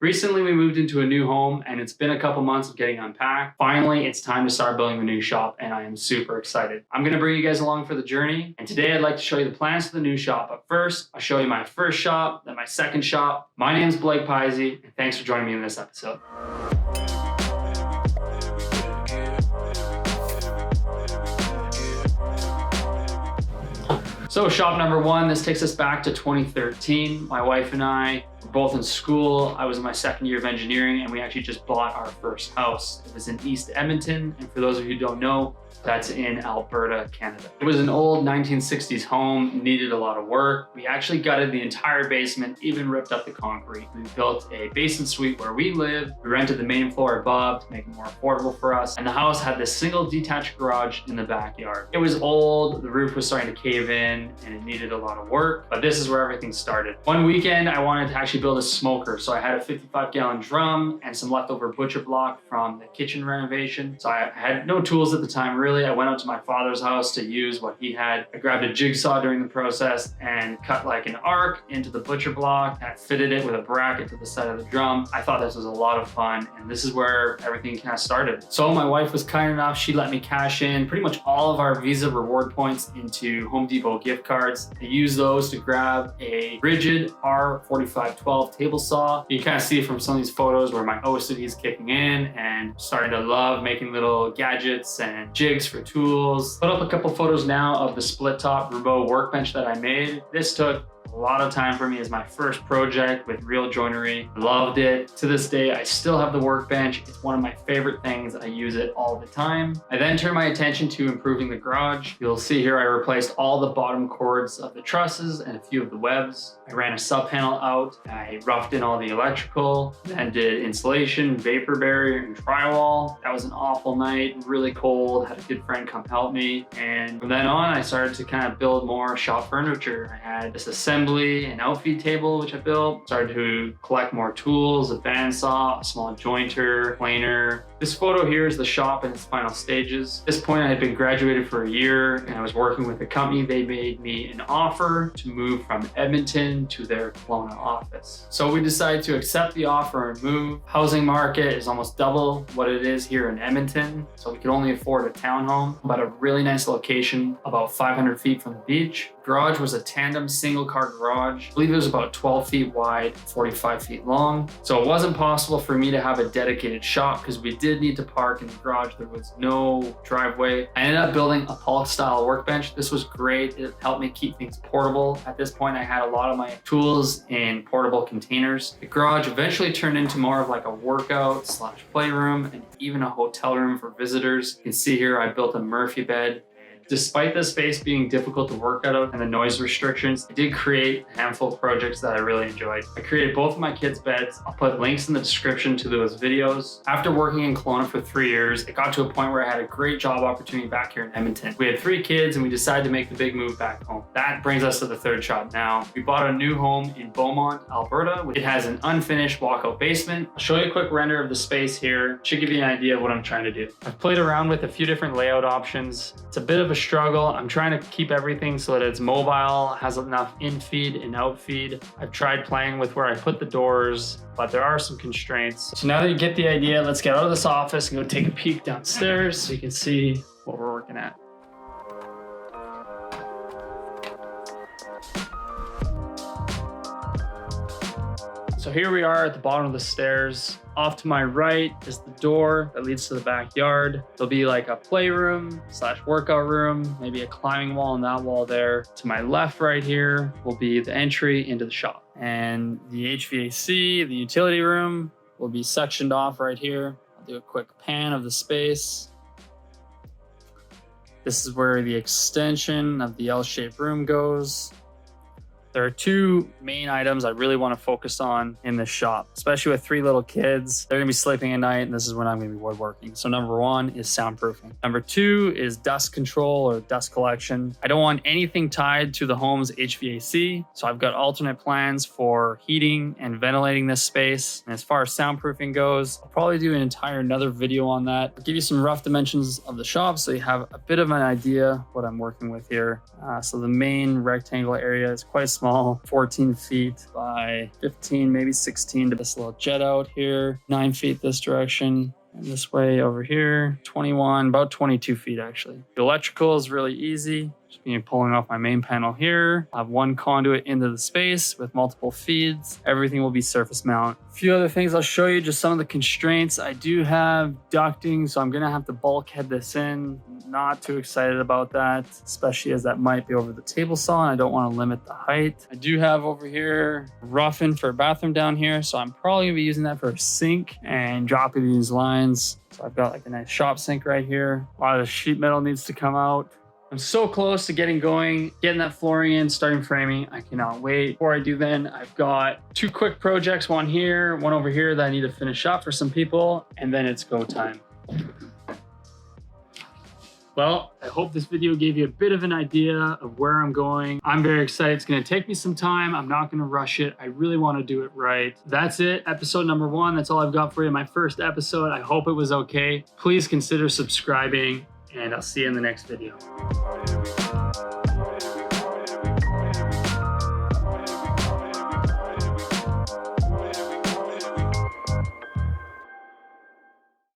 Recently, we moved into a new home and it's been a couple months of getting unpacked. Finally, it's time to start building the new shop and I am super excited. I'm gonna bring you guys along for the journey, and today I'd like to show you the plans for the new shop. But first, I'll show you my first shop, then my second shop. My name's Pizzey, and thanks for joining me in this episode. So shop number one, this takes us back to 2013. My wife and I were both in school. I was in my second year of engineering and we actually just bought our first house. It was in East Edmonton, and for those of you who don't know, that's in Alberta, Canada. It was an old 1960s home, needed a lot of work. We actually gutted the entire basement, even ripped up the concrete. We built a basement suite where we lived. We rented the main floor above to make it more affordable for us. And the house had this single detached garage in the backyard. It was old, the roof was starting to cave in, and it needed a lot of work, but this is where everything started. One weekend, I wanted to actually build a smoker. So I had a 55-gallon drum and some leftover butcher block from the kitchen renovation. So I had no tools at the time, really. I went out to my father's house to use what he had. I grabbed a jigsaw during the process and cut like an arc into the butcher block. I fitted it with a bracket to the side of the drum. I thought this was a lot of fun, and this is where everything kind of started. So my wife was kind enough, she let me cash in pretty much all of our Visa reward points into Home Depot gift cards. I used those to grab a rigid R4512 table saw. You kind of see from some of these photos where my OCD is kicking in and starting to love making little gadgets and jigs for tools. Put up a couple photos now of the split top Roubeau workbench that I made. This took a lot of time for me as my first project with real joinery. Loved it. To this day, I still have the workbench. It's one of my favorite things. I use it all the time. I then turned my attention to improving the garage. You'll see here I replaced all the bottom cords of the trusses and a few of the webs. I ran a sub panel out. I roughed in all the electrical, then did insulation, vapor barrier, and drywall. That was an awful night, really cold. Had a good friend come help me. And from then on, I started to kind of build more shop furniture. I had this assembly and outfeed table, which I built. Started to collect more tools, a bandsaw, a small jointer, planer. This photo here is the shop in its final stages. At this point, I had been graduated for a year and I was working with a company. They made me an offer to move from Edmonton to their Kelowna office. So we decided to accept the offer and move. Housing market is almost double what it is here in Edmonton, so we could only afford a townhome, but a really nice location, about 500 feet from the beach. Garage was a tandem single car garage. I believe it was about 12 feet wide, 45 feet long. So it wasn't possible for me to have a dedicated shop because we did need to park in the garage. There was no driveway. I ended up building a Pollock style workbench. This was great. It helped me keep things portable. At this point, I had a lot of my tools in portable containers. The garage eventually turned into more of like a workout / playroom and even a hotel room for visitors. You can see here I built a Murphy bed. Despite the space being difficult to work out of and the noise restrictions, I did create a handful of projects that I really enjoyed. I created both of my kids' beds. I'll put links in the description to those videos. After working in Kelowna for 3 years, it got to a point where I had a great job opportunity back here in Edmonton. We had 3 kids and we decided to make the big move back home. That brings us to the third shop now. We bought a new home in Beaumont, Alberta. It has an unfinished walkout basement. I'll show you a quick render of the space here. Should give you an idea of what I'm trying to do. I've played around with a few different layout options. It's a bit of a struggle. I'm trying to keep everything so that it's mobile, has enough in-feed and out-feed. I've tried playing with where I put the doors, but there are some constraints. So now that you get the idea, let's get out of this office and go take a peek downstairs so you can see what we're working at. So here we are at the bottom of the stairs. Off to my right is the door that leads to the backyard. There'll be like a playroom / workout room, maybe a climbing wall on that wall there. To my left right here will be the entry into the shop. And the HVAC, the utility room, will be sectioned off right here. I'll do a quick pan of the space. This is where the extension of the L-shaped room goes. There are 2 main items I really want to focus on in this shop, especially with 3 little kids. They're gonna be sleeping at night and this is when I'm gonna be woodworking. So number 1 is soundproofing. Number 2 is dust control or dust collection. I don't want anything tied to the home's HVAC. So I've got alternate plans for heating and ventilating this space. And as far as soundproofing goes, I'll probably do an entire another video on that. I'll give you some rough dimensions of the shop so you have a bit of an idea what I'm working with here. So the main rectangle area is quite small. small, 14 feet by 15, maybe 16 to this little jet out here, 9 feet this direction. And this way over here, 21, about 22 feet actually. The electrical is really easy. Just pulling off my main panel here. I have one conduit into the space with multiple feeds. Everything will be surface mount. A few other things I'll show you, just some of the constraints. I do have ducting, so I'm gonna have to bulkhead this in. Not too excited about that, especially as that might be over the table saw and I don't wanna limit the height. I do have over here roughing for a bathroom down here, so I'm probably gonna be using that for a sink and dropping these lines. So I've got like a nice shop sink right here. A lot of the sheet metal needs to come out. I'm so close to getting going, getting that flooring in, starting framing. I cannot wait. Before I do then, I've got 2 quick projects, one here, one over here that I need to finish up for some people, and then it's go time. Well, I hope this video gave you a bit of an idea of where I'm going. I'm very excited. It's gonna take me some time. I'm not gonna rush it. I really wanna do it right. That's it, episode number 1. That's all I've got for you. My first episode. I hope it was okay. Please consider subscribing, and I'll see you in the next video.